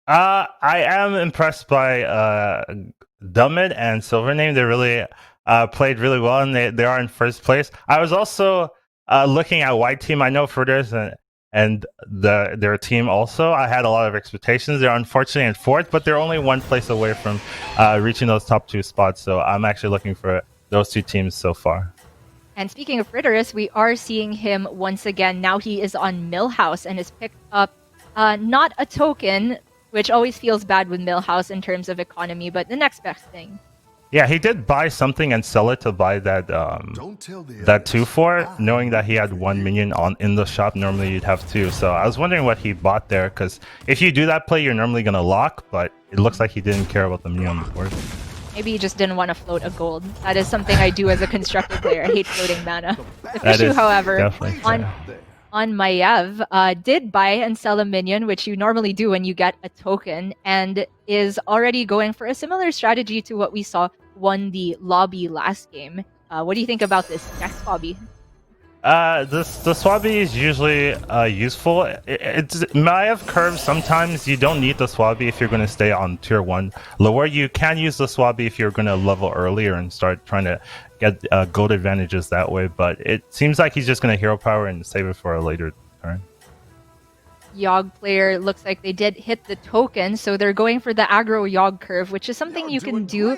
I am impressed by Dummit and Silvername. They really played really well, and they are in first place. I was also looking at White Team. I know Fritters and their team also. I had a lot of expectations. They're unfortunately in fourth, but they're only one place away from reaching those top two spots. So I'm actually looking for those two teams so far. And speaking of Ritterus, we are seeing him once again. Now he is on Millhouse and has picked up not a token, which always feels bad with Millhouse in terms of economy, but the next best thing. Yeah, he did buy something and sell it to buy that that 2/4, knowing that he had one minion on in the shop. Normally you'd have two, so I was wondering what he bought there. Because if you do that play, you're normally gonna lock, but it looks like he didn't care about the minion on the board. Maybe he just didn't want to float a gold. That is something I do as a constructed player. I hate floating mana. The Fishu, however, on Maiev, did buy and sell a minion, which you normally do when you get a token, and is already going for a similar strategy to what we saw won the lobby last game. What do you think about this next lobby? The Swabby is usually useful. It's Maiev curves. Sometimes you don't need the Swabby if you're going to stay on tier 1 lower. You can use the Swabby if you're going to level earlier and start trying to get gold advantages that way. But it seems like he's just going to hero power and save it for a later turn. Yogg player looks like they did hit the token, so they're going for the aggro Yogg curve, which is something you can do.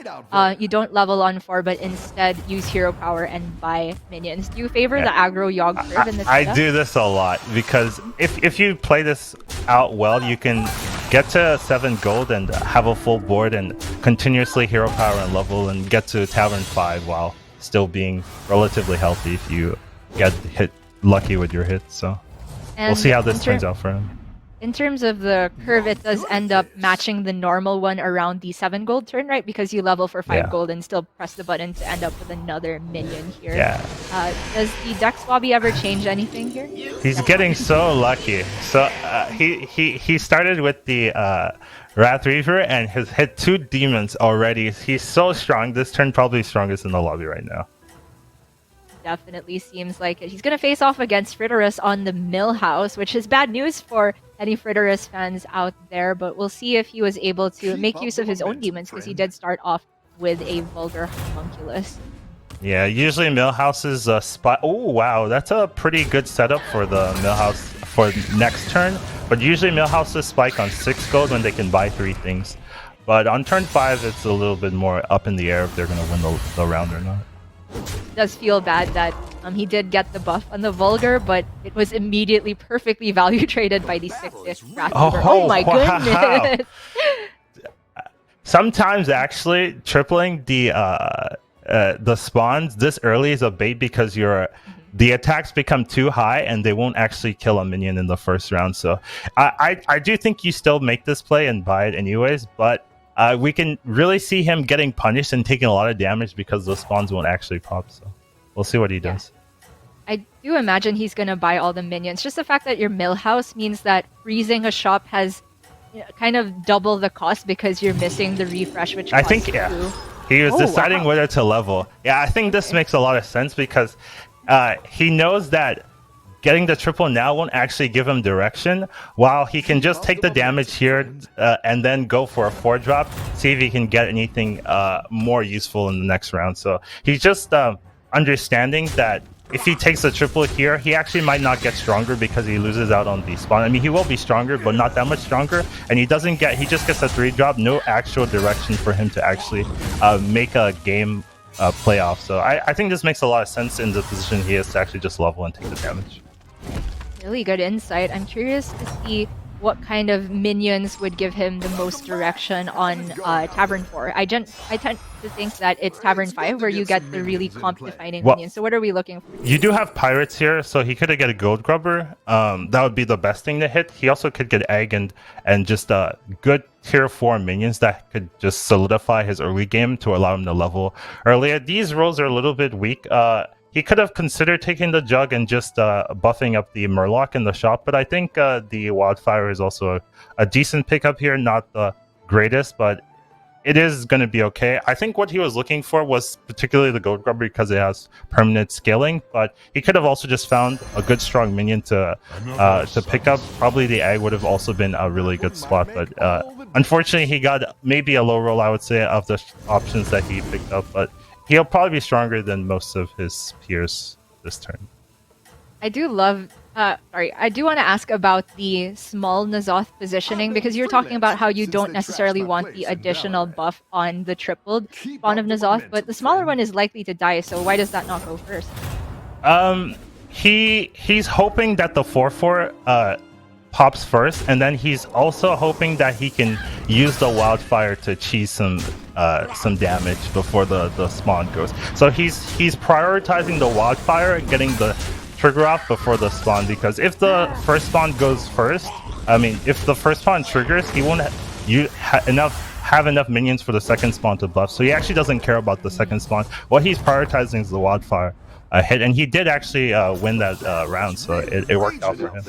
You don't level on 4, but instead use hero power and buy minions. Do you favor the aggro Yogg curve in this I do this a lot because if you play this out well, you can get to 7 gold and have a full board and continuously hero power and level and get to Tavern 5 while still being relatively healthy if you get lucky with your hits. So. And we'll see how this turns out for him. In terms of the curve, it does end up matching the normal one around the 7 gold turn, right? Because you level for 5 gold and still press the button to end up with another minion here. Yeah. Does the Dex Swabby ever change anything here? He's getting so lucky. So he started with the Wrath Reaver and has hit 2 demons already. He's so strong. This turn probably strongest in the lobby right now. Definitely seems like it. He's going to face off against Fritterus on the Millhouse, which is bad news for any Fritterus fans out there, but we'll see if he was able to make use of his own demons, because he did start off with a Vulgar Homunculus. Yeah, usually Millhouse is a spot. Oh, wow, that's a pretty good setup for the Millhouse for next turn, but usually Millhouses spike on 6 gold when they can buy 3 things. But on turn 5, it's a little bit more up in the air if they're going to win the round or not. It does feel bad that he did get the buff on the Vulgar, but it was immediately perfectly value traded by the 6th Wrath Reaver. Oh my goodness! Sometimes actually tripling the spawns this early is a bait because the attacks become too high and they won't actually kill a minion in the first round. So I do think you still make this play and buy it anyways, but we can really see him getting punished and taking a lot of damage because those spawns won't actually pop. So we'll see what he does. I do imagine he's going to buy all the minions. Just the fact that your Millhouse means that freezing a shop has kind of double the cost because you're missing the refresh, which I think, he was deciding whether to level. Yeah, I think this makes a lot of sense because he knows that getting the triple now won't actually give him direction, while he can just take the damage here and then go for a 4-drop, see if he can get anything more useful in the next round. So he's just understanding that if he takes the triple here, he actually might not get stronger because he loses out on the spawn. I mean, he will be stronger, but not that much stronger. And he just gets a 3-drop, no actual direction for him to actually make a game playoff. So I think this makes a lot of sense in the position he is to actually just level and take the damage. Really good insight. I'm curious to see what kind of minions would give him the most direction on Tavern 4. I tend to think that it's Tavern 5 where you get the really comp-defining minions. So what are we looking for? You do have Pirates here, so he could get a Gold Grubber. That would be the best thing to hit. He also could get Egg and just good tier 4 minions that could just solidify his early game to allow him to level earlier. These rolls are a little bit weak. He could have considered taking the Jug and just buffing up the Murloc in the shop, but I think the Wildfire is also a decent pickup here. Not the greatest, but it is going to be okay. I think what he was looking for was particularly the gold grubber because it has permanent scaling, but he could have also just found a good strong minion to pick up. Probably the egg would have also been a really good spot, but unfortunately he got maybe a low roll, I would say, of the options that he picked up, but he'll probably be stronger than most of his peers this turn. I do love I do want to ask about the small N'Zoth positioning, because you're talking about how you don't necessarily want the additional buff on the tripled spawn of N'Zoth, but the smaller one is likely to die, so why does that not go first? He's hoping that the 4/4 pops first, and then he's also hoping that he can use the wildfire to cheese some damage before the spawn goes. So he's prioritizing the wildfire and getting the trigger off before the spawn, because if the first spawn goes first, I mean, if the first spawn triggers, he won't have enough minions for the second spawn to buff. So he actually doesn't care about the second spawn. What he's prioritizing is the wildfire hit, and he did actually win that round, so it worked out for him.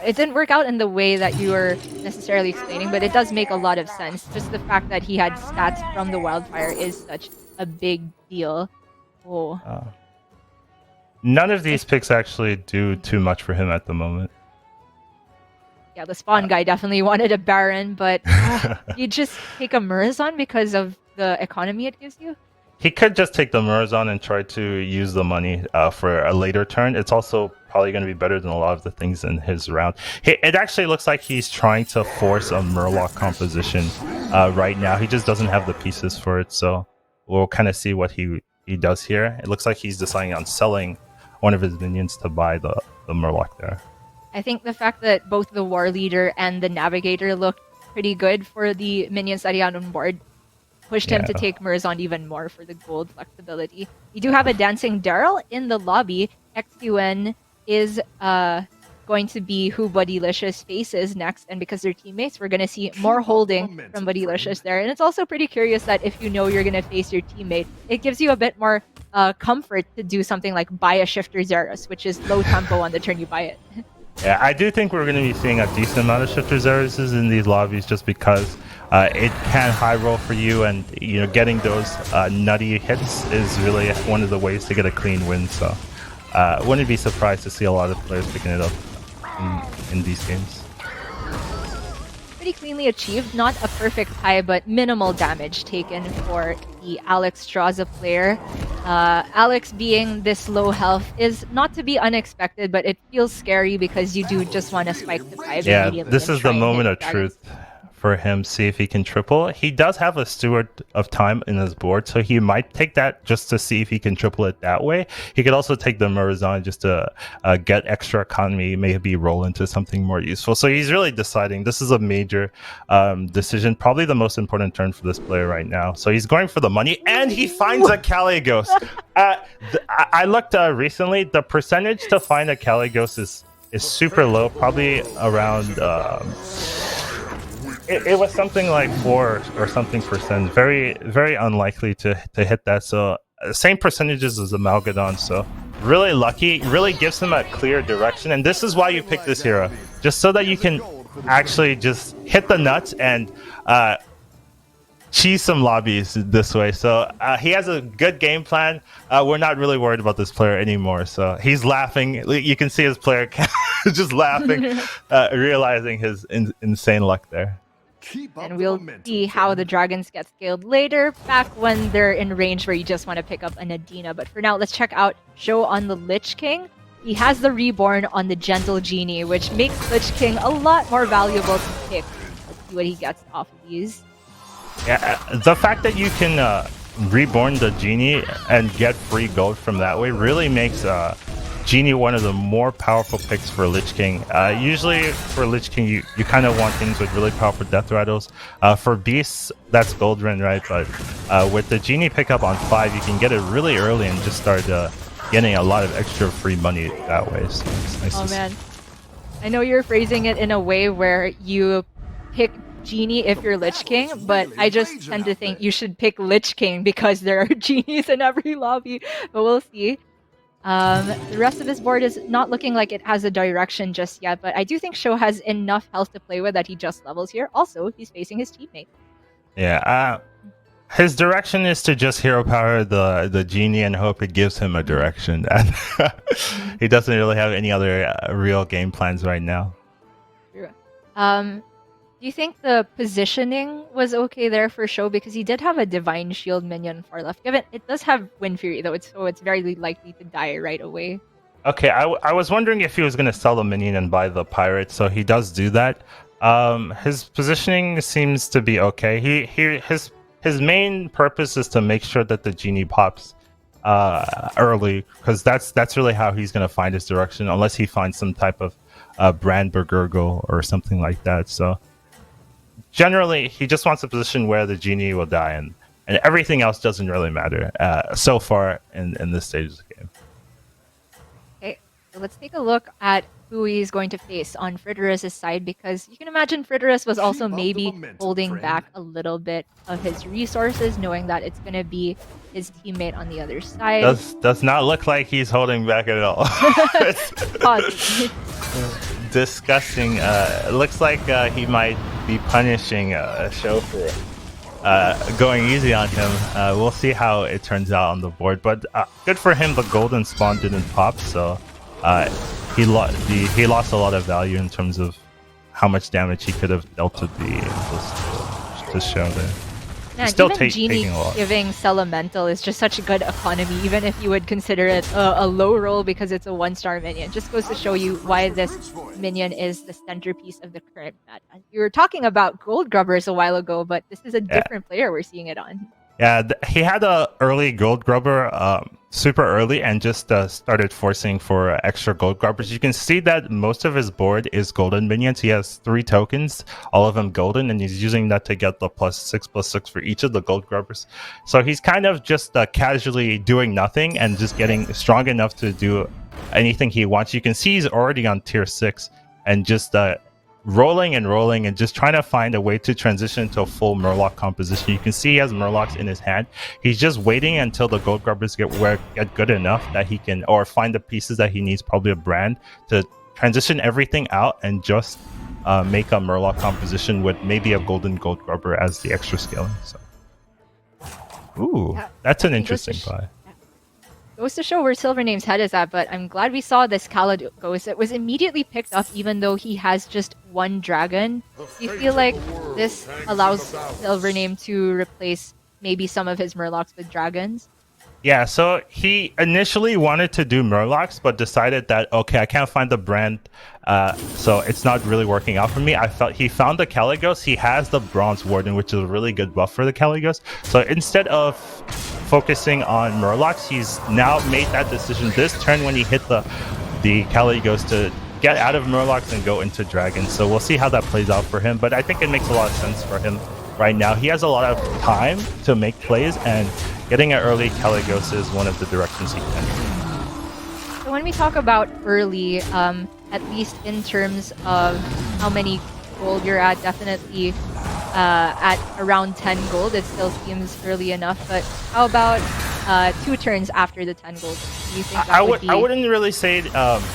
It didn't work out in the way that you were necessarily explaining, but it does make a lot of sense. Just the fact that he had stats from the wildfire is such a big deal. Oh. None of these picks actually do too much for him at the moment. Yeah, the spawn guy definitely wanted a Baron, but you just take a Murazon because of the economy it gives you? He could just take the Murazon and try to use the money for a later turn. It's also probably going to be better than a lot of the things in his round. It actually looks like he's trying to force a Murloc composition right now. He just doesn't have the pieces for it, so we'll kind of see what he does here. It looks like he's deciding on selling one of his minions to buy the Murloc there. I think the fact that both the War Leader and the Navigator looked pretty good for the minions that he had on board pushed him to take Murazon even more for the gold flexibility. You do have a Dancing Daryl in the lobby. XQN is going to be who Bodylicious faces next, and because they're teammates, we're going to see more holding from Bodylicious there. And it's also pretty curious that if you know you're going to face your teammate, it gives you a bit more comfort to do something like buy a Shifter Zerus, which is low tempo on the turn you buy it. Yeah, I do think we're going to be seeing a decent amount of Shifter Zeruses in these lobbies, just because it can high roll for you, and getting those nutty hits is really one of the ways to get a clean win. So wouldn't be surprised to see a lot of players picking it up in these games. Pretty cleanly achieved. Not a perfect tie, but minimal damage taken for the Alex Straza player. Alex being this low health is not to be unexpected, but it feels scary because you do just want to spike to 5 immediately. Yeah, this is the moment of truth for him. See if he can triple. He does have a Steward of Time in his board, so he might take that just to see if he can triple it that way. He could also take the Murazon just to get extra economy, maybe roll into something more useful. So he's really deciding. This is a major decision, probably the most important turn for this player right now. So he's going for the money, and he finds a Caligos. I looked recently. The percentage to find a Caligos is super low, probably around it was something like 4 or something percent. Very, very unlikely to hit that. So same percentages as Amalgadon. So really lucky. Really gives him a clear direction. And this is why you pick this hero, just so that you can actually just hit the nuts and cheese some lobbies this way. So he has a good game plan. We're not really worried about this player anymore. So he's laughing. You can see his player just laughing, realizing his insane luck there. And we'll see how the dragons get scaled later, back when they're in range where you just want to pick up an Adina. But for now, let's check out Show on the Lich King. He has the Reborn on the Gentle Genie, which makes Lich King a lot more valuable to pick. Let's see what he gets off of these. Yeah, the fact that you can Reborn the Genie and get free gold from that way really makes Genie one of the more powerful picks for Lich King. Usually for Lich King, you kind of want things with really powerful death rattles. For Beasts, that's Goldrin, right? But with the Genie pickup on 5, you can get it really early and just start getting a lot of extra free money that way. So it's nice. Oh man, I know you're phrasing it in a way where you pick Genie if you're Lich King, but I just tend to think you should pick Lich King because there are Genies in every lobby. But we'll see. The rest of his board is not looking like it has a direction just yet, but I do think Sho has enough health to play with that he just levels here. Also, he's facing his teammate. Yeah. His direction is to just hero power the genie and hope it gives him a direction. He doesn't really have any other real game plans right now. True. Do you think the positioning was okay there for Show, because he did have a Divine Shield minion far left? Given it does have Wind Fury though, it's very likely to die right away. Okay, I was wondering if he was going to sell the minion and buy the pirate, so he does do that. His positioning seems to be okay. His main purpose is to make sure that the genie pops early, because that's really how he's going to find his direction, unless he finds some type of brand Gurgle or something like that. So generally, he just wants a position where the genie will die, and everything else doesn't really matter so far in this stage of the game. Okay, so let's take a look at who he's going to face on Fridorus' side, because you can imagine Fridorus was also maybe holding back a little bit of his resources, knowing that it's going to be his teammate on the other side. Does not look like he's holding back at all. Disgusting. It looks like he might be punishing Show for going easy on him. We'll see how it turns out on the board, but good for him. The golden spawn didn't pop, so he lost a lot of value in terms of how much damage he could have dealt to the Show there. Yeah, still even Genie giving Elemental is just such a good economy, even if you would consider it a low roll because it's a 1-star minion. Just goes to show you why this minion is the centerpiece of the current meta. You were talking about Gold Grubbers a while ago, but this is a different player we're seeing it on. Yeah, he had a early Gold Grubber super early and just started forcing for extra Gold Grubbers. You can see that most of his board is golden minions. He has 3 tokens, all of them golden, and he's using that to get the +6/+6 for each of the Gold Grubbers. So he's kind of just casually doing nothing and just getting strong enough to do anything he wants. You can see he's already on tier 6 and just rolling and just trying to find a way to transition to a full Murloc composition. You can see he has Murlocs in his hand. He's just waiting until the Gold Grubbers get good enough that he can, or find the pieces that he needs, probably a brand, to transition everything out and just make a Murloc composition with maybe a golden Gold Grubber as the extra scaling. So, ooh, that's an interesting play. Goes to show where Silvername's head is at, but I'm glad we saw this Kaladgos. It was immediately picked up even though he has just 1 dragon. Do you feel like this allows Silvername to replace maybe some of his Murlocs with dragons? Yeah, so he initially wanted to do Murlocs, but decided that, okay, I can't find the brand, so it's not really working out for me. He found the Kaladgos. He has the Bronze Warden, which is a really good buff for the Kaladgos. So instead of focusing on Murlocs, he's now made that decision this turn when he hit the Kaladgos to get out of Murlocs and go into Dragons. So we'll see how that plays out for him, but I think it makes a lot of sense for him right now. He has a lot of time to make plays, and getting an early Kaladgos is one of the directions he can. So when we talk about early, at least in terms of how many gold you're at, definitely at around 10 gold, it still seems early enough. But how about 2 turns after the 10 gold? Do you think that would be... I wouldn't really say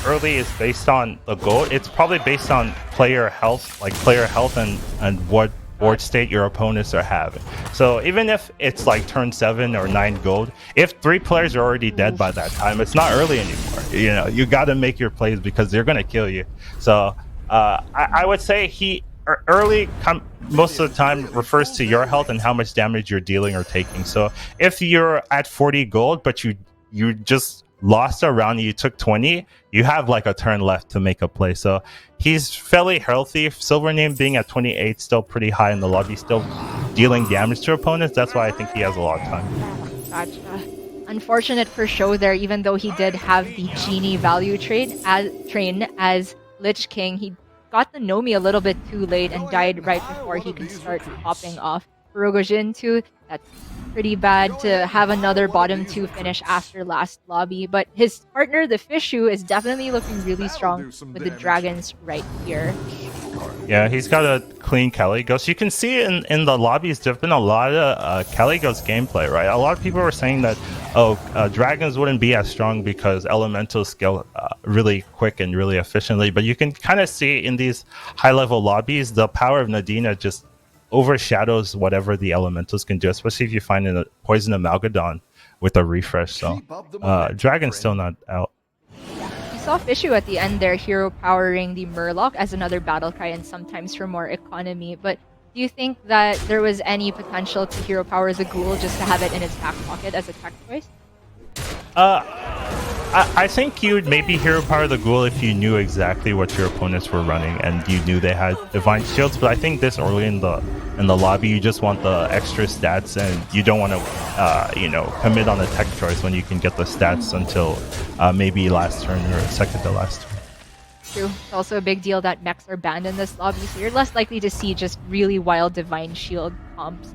early is based on the gold. It's probably based on player health, and what board state your opponents are having. So even if it's like turn 7 or 9 gold, if 3 players are already dead by that time, it's not early anymore. You know, you got to make your plays because they're going to kill you. So I would say early most of the time refers to your health and how much damage you're dealing or taking. So if you're at 40 gold, but you just lost a round and you took 20, you have like a turn left to make a play. So he's fairly healthy. Silvername being at 28, still pretty high in the lobby, still dealing damage to opponents. That's why I think he has a lot of time. Gotcha. Unfortunate for Show there, even though he did have the Genie value train as Lich King, he got the Nomi a little bit too late and died right before he could start popping off. For Rogojin too, that's pretty bad to have another bottom 2 finish after last lobby, but his partner, the Fishu, is definitely looking really strong with the dragons right here. Yeah, he's got a clean Kaladgos. You can see in the lobbies, there's been a lot of Kaladgos gameplay, right? A lot of people were saying that, dragons wouldn't be as strong because elementals scale really quick and really efficiently, but you can kind of see in these high-level lobbies, the power of Nadina just overshadows whatever the elementals can do, especially if you find a poison Amalgadon with a refresh. So Dragon's still not out. We saw Fishu at the end there, hero powering the Murloc as another battle cry and sometimes for more economy. But do you think that there was any potential to hero power the Ghoul just to have it in his back pocket as a tech choice? I think you'd maybe hero power the Ghoul if you knew exactly what your opponents were running and you knew they had divine shields. But I think this early in the lobby, you just want the extra stats and you don't want to commit on a tech choice when you can get the stats until maybe last turn or second to last turn. True. It's also a big deal that mechs are banned in this lobby, so you're less likely to see just really wild divine shield comps.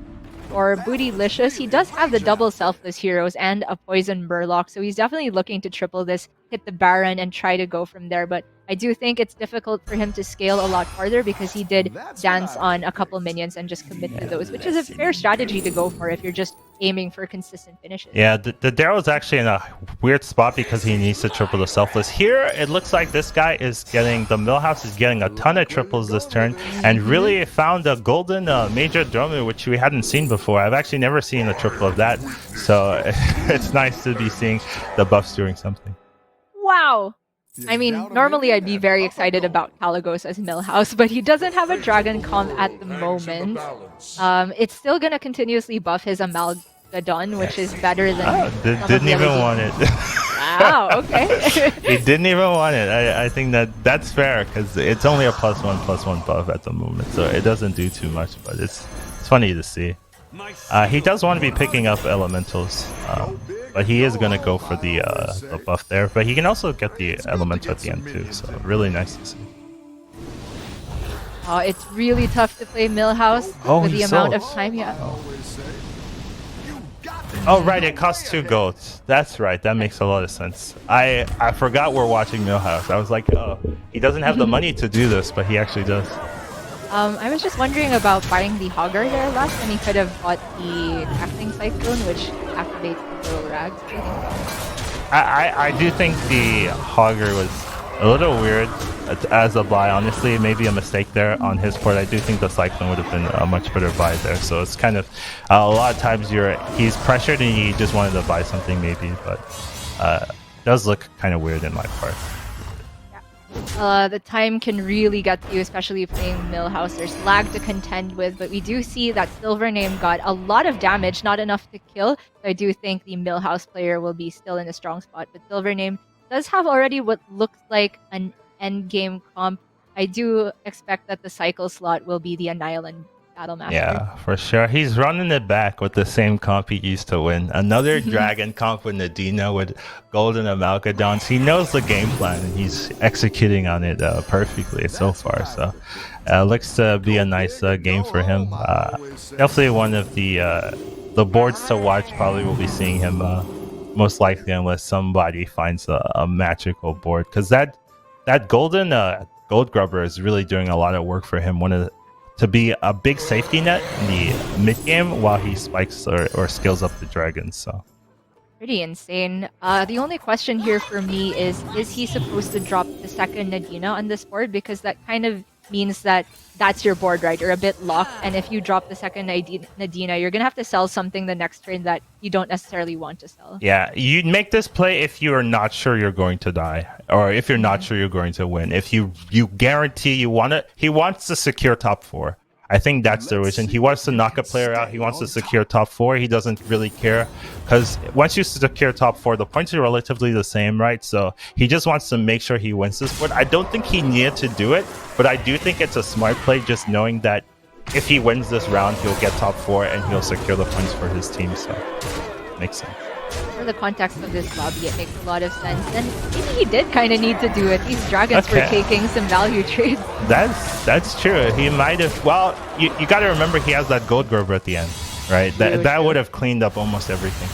Or Bootylicious, he does have the double selfless heroes and a poison Murloc, so he's definitely looking to triple this, hit the Baron, and try to go from there. But I do think it's difficult for him to scale a lot farther because he did dance on a couple minions and just commit to those, which is a fair strategy to go for if you're just aiming for consistent finishes. Yeah, the Daryl's actually in a weird spot because he needs to triple the selfless. Here, it looks like this guy is getting, the Millhouse is getting a ton of triples this turn and really found a golden Major Drummer, which we hadn't seen before. I've actually never seen a triple of that, so it's nice to be seeing the buffs doing something. Wow! I mean, normally I'd be very excited about Kalagos as Millhouse, but he doesn't have a Dragon comp at the moment. It's still gonna continuously buff his Amalgadon, which is better than... didn't even want it. Wow, okay. He didn't even want it. I think that's fair, because it's only a +1/+1 buff at the moment, so it doesn't do too much, but it's funny to see. He does want to be picking up elementals, but he is going to go for the buff there. But he can also get the elemental at the end too, so really nice to see. It's really tough to play Millhouse with the amount of time you have. Oh right, it costs 2 gold. That's right, that makes a lot of sense. I forgot we're watching Millhouse. I was like, oh, he doesn't have the money to do this, but he actually does. I was just wondering about buying the Hogger there last, and he could have bought the Tackling Cyclone, which activates the little rags. I do think the Hogger was a little weird as a buy, honestly. Maybe a mistake there on his part. I do think the Cyclone would have been a much better buy there. So it's kind of a lot of times he's pressured and he just wanted to buy something maybe, but it does look kind of weird in my part. The time can really get to you, especially playing Millhouse. There's lag to contend with, but we do see that Silvername got a lot of damage, not enough to kill. So I do think the Millhouse player will be still in a strong spot, but Silvername does have already what looks like an endgame comp. I do expect that the cycle slot will be the Annihilan Battlemaster. Yeah, for sure. He's running it back with the same comp he used to win. Another Dragon comp with Nadina with Golden Amalgadons. He knows the game plan and he's executing on it perfectly so far. So looks to be a nice game for him. Definitely one of the boards to watch. Probably will be seeing him most likely unless somebody finds a magical board. Because that golden Gold Grubber is really doing a lot of work for him. To be a big safety net in the mid game while he spikes or skills up the dragons. So pretty insane. The only question here for me is he supposed to drop the second Nadina on this board? Because that kind of means that that's your board, right? You're a bit locked, and if you drop the second Nadina, you're gonna have to sell something the next turn that you don't necessarily want to sell. Yeah, you'd make this play if you are not sure you're going to die, or if you're not sure you're going to win. If you guarantee he wants to secure top 4. I think that's the reason. He wants to knock a player out. He wants to secure top 4. He doesn't really care because once you secure top 4, the points are relatively the same, right? So he just wants to make sure he wins this board. I don't think he needed to do it, but I do think it's a smart play just knowing that if he wins this round, he'll get top 4 and he'll secure the points for his team. So makes sense. For the context of this lobby, it makes a lot of sense. And maybe he did kind of need to do it. These dragons were taking some value trades. That's true. He might have. Well, you got to remember he has that Gold Grubber at the end, right? That would have cleaned up almost everything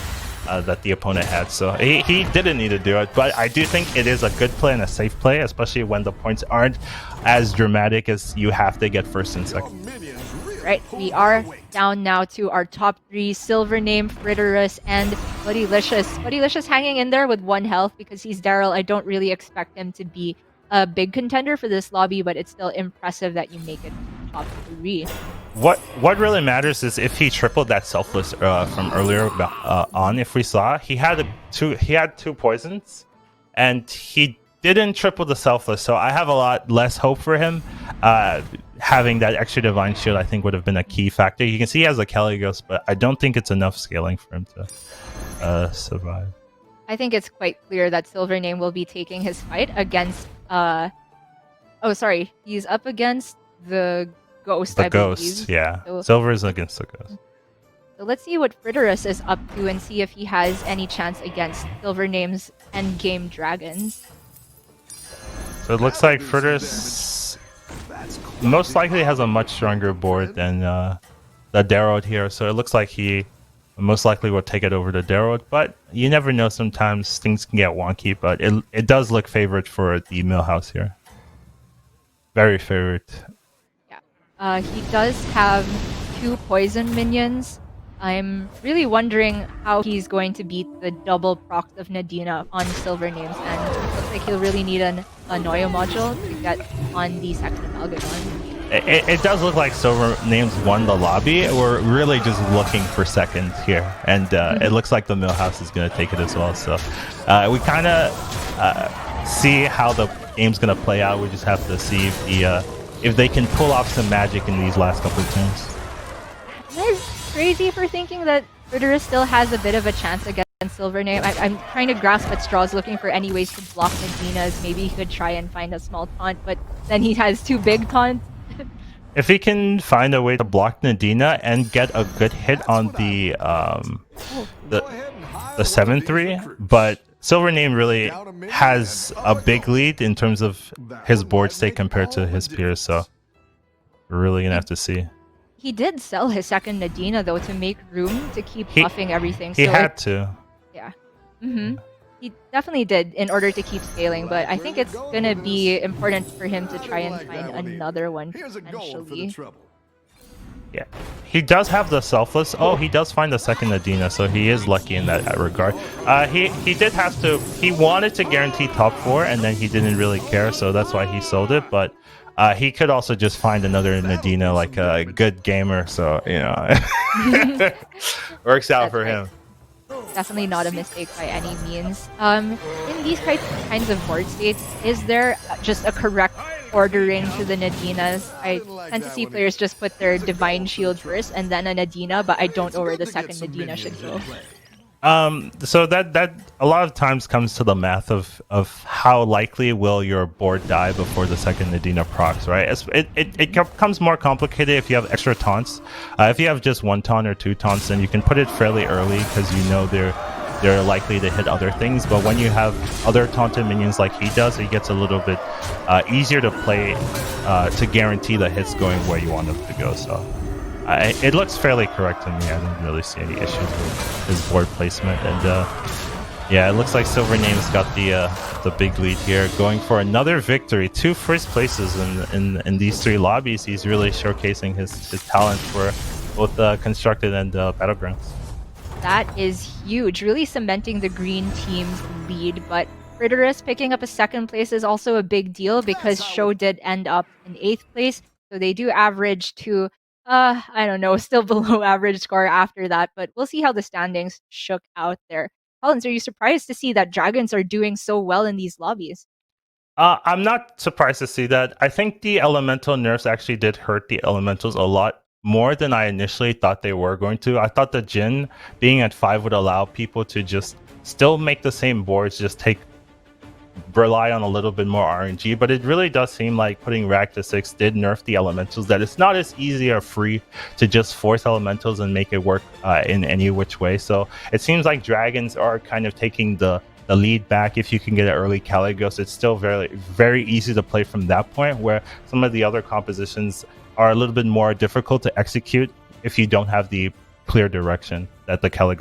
that the opponent had. So he didn't need to do it. But I do think it is a good play and a safe play, especially when the points aren't as dramatic as you have to get first and second. Right, we are down now to our top 3, Silvername, Fritterus, and Bootylicious. Bootylicious hanging in there with 1 health because he's Daryl. I don't really expect him to be a big contender for this lobby, but it's still impressive that you make it. top 3. What really matters is if he tripled that selfless from earlier on. If we saw, he had two poisons, and he didn't triple the selfless. So I have a lot less hope for him. Having that extra divine shield, I think, would have been a key factor. You can see he has a Caligos, but I don't think it's enough scaling for him to survive. I think it's quite clear that Silvername will be taking his fight against. Oh, sorry, he's up against the Ghost. The I Ghost, believe. yeah. So, Silver is against the Ghost. So let's see what Fritterus is up to and see if he has any chance against Silvername's endgame dragons. So it looks like Fritterus most likely has a much stronger board than the Darrowd here. So it looks like he most likely will take it over to Darrowd, but you never know. Sometimes things can get wonky, but it does look favored for the Millhouse here. Very favored. Yeah. He does have 2 poison minions. I'm really wondering how he's going to beat the double proc of Nadina on Silvername's end. It looks like he'll really need a Noya module to get on the second Amalgadon. It does look like Silvername's won the lobby. We're really just looking for seconds here, and it looks like the Millhouse is going to take it as well. So we kind of see how the game's going to play out. We just have to see if they can pull off some magic in these last couple of turns. That's crazy for thinking that Fritterus still has a bit of a chance against Silvername. I'm trying to grasp at straws, looking for any ways to block Nadina's. Maybe he could try and find a small taunt, but then he has 2 big taunts. If he can find a way to block Nadina and get a good hit on the 7-3, but Silvername really has a big lead in terms of his board state compared to his peers, so we're really gonna have to see. He did sell his second Nadina though to make room to keep buffing everything. He had to. Yeah. He definitely did in order to keep scaling, but I think it's gonna be important for him to try and find another one potentially. Yeah, he does have the selfless. Oh, he does find the second Nadina, so he is lucky in that regard. He did have to. He wanted to guarantee top 4, and then he didn't really care, so that's why he sold it. But he could also just find another Nadina, like a good gamer. So you know, works out for him. Definitely not a mistake by any means. In these kinds of board states, is there just a correct ordering to the Nadinas? I tend to see players just put their Divine Shield first and then a Nadina, but I don't know where the second Nadina should go. So that a lot of times comes to the math of how likely will your board die before the second Nadina procs, right? It becomes more complicated if you have extra taunts. If you have just 1 taunt or 2 taunts, then you can put it fairly early because you know they're likely to hit other things. But when you have other taunted minions like he does, it gets a little bit easier to play to guarantee the hits going where you want them to go. So. It looks fairly correct to me. I don't really see any issues with his board placement, and yeah, it looks like Silvername's got the big lead here, going for another victory. 2 first places in these 3 lobbies. He's really showcasing his talent for both Constructed and Battlegrounds. That is huge, really cementing the green team's lead. But Fritterus picking up a 2nd place is also a big deal because Show did end up in 8th place, so they do average to. I don't know, still below average score after that, but we'll see how the standings shook out there. Collins, are you surprised to see that Dragons are doing so well in these lobbies? I'm not surprised to see that. I think the elemental nerfs actually did hurt the elementals a lot more than I initially thought they were going to. I thought the Jhin being at 5 would allow people to just still make the same boards, just rely on a little bit more RNG, but it really does seem like putting Rag to 6 did nerf the elementals, that it's not as easy or free to just force elementals and make it work in any which way. So it seems like Dragons are kind of taking the lead back. If you can get an early Caligos, it's still very, very easy to play from that point, where some of the other compositions are a little bit more difficult to execute if you don't have the clear direction that the Caligos